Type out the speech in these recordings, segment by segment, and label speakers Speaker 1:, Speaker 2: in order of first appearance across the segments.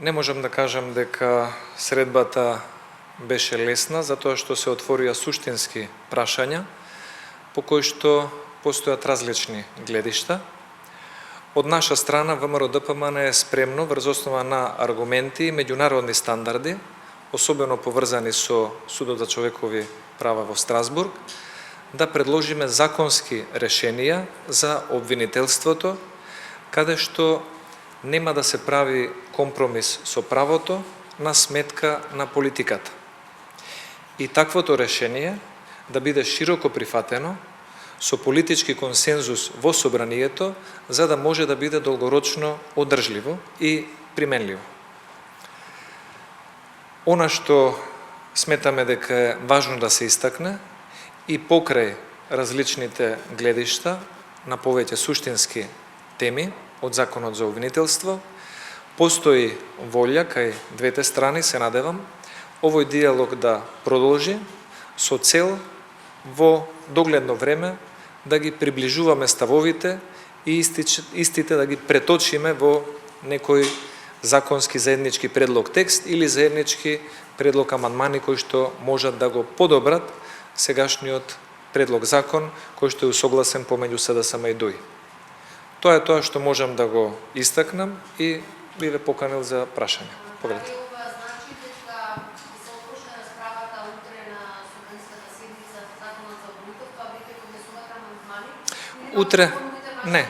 Speaker 1: Не можам да кажам дека средбата беше лесна, затоа што се отворија суштински прашања, по кои што постојат различни гледишта. Од наша страна, ВМРО-ДПМН е спремно, врз основа на аргументи и меѓународни стандарди, особено поврзани со Судот за човекови права во Страсбург, да предложиме законски решенија за обвинителството, каде што нема да се прави компромис со правото на сметка на политиката. И таквото решение да биде широко прифатено со политички консензус во собранието, за да може да биде долгорочно одржливо и применливо. Она што сметаме дека е важно да се истакне и покрај различните гледишта на повеќе суштински теми од Законот за обвинителство, постои волја кај двете страни, се надевам, овој диалог да продолжи со цел во догледно време да ги приближуваме ставовите и истите да ги преточиме во некој законски заеднички предлог текст или заеднички предлог амандмани кои што можат да го подобрат сегашниот предлог закон кој што е усогласен помеѓу СДСМ и ДУИ. Тоа е тоа што можам да го истакнам и би ве поканил за прашање. Погледнете.
Speaker 2: Значи дека се отпочне расправата утре на собранската седница за Законот за обвинителство, а вие ќе внесувате амандмани?
Speaker 1: Утре не.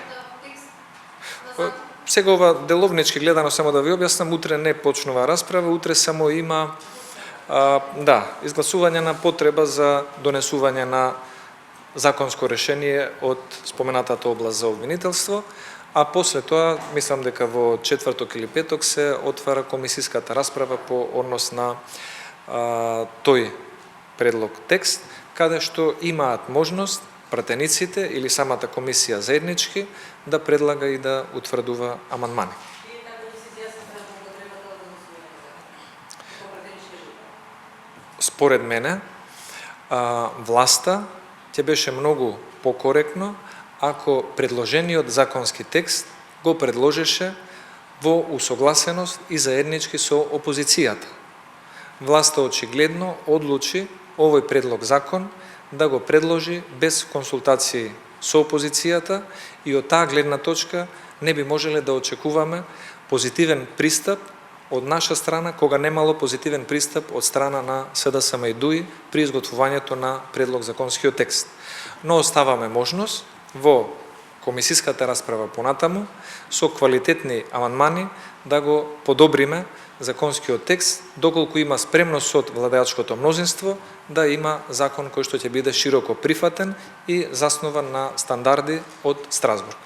Speaker 1: Сега ова деловнички гледано само да ви објаснам, утре не почнува расправа, утре само има изгласување на потреба за донесување на законско решение од споменатата област за обвинителство, а после тоа, мислам дека во четврток или петок се отвара комисиската расправа по однос на тој предлог текст, каде што имаат можност пратениците или самата комисија заеднички да предлага и да утврдува амандмани. Според мене, власта ќе беше многу покоректно ако предложениот законски текст го предложеше во усогласеност и заеднички со опозицијата. Власта очигледно одлучи овој предлог закон да го предложи без консултации со опозицијата и од таа гледна точка не би можеле да очекуваме позитивен пристап од наша страна, кога немало позитивен пристап од страна на СДСМ и ДУИ при изготвувањето на предлог законскиот текст. Но оставаме можност во комисиската расправа понатаму со квалитетни амандмани да го подобриме законскиот текст, доколку има спремност од владеачкото мнозинство да има закон кој што ќе биде широко прифатен и заснован на стандарди од Страсбург.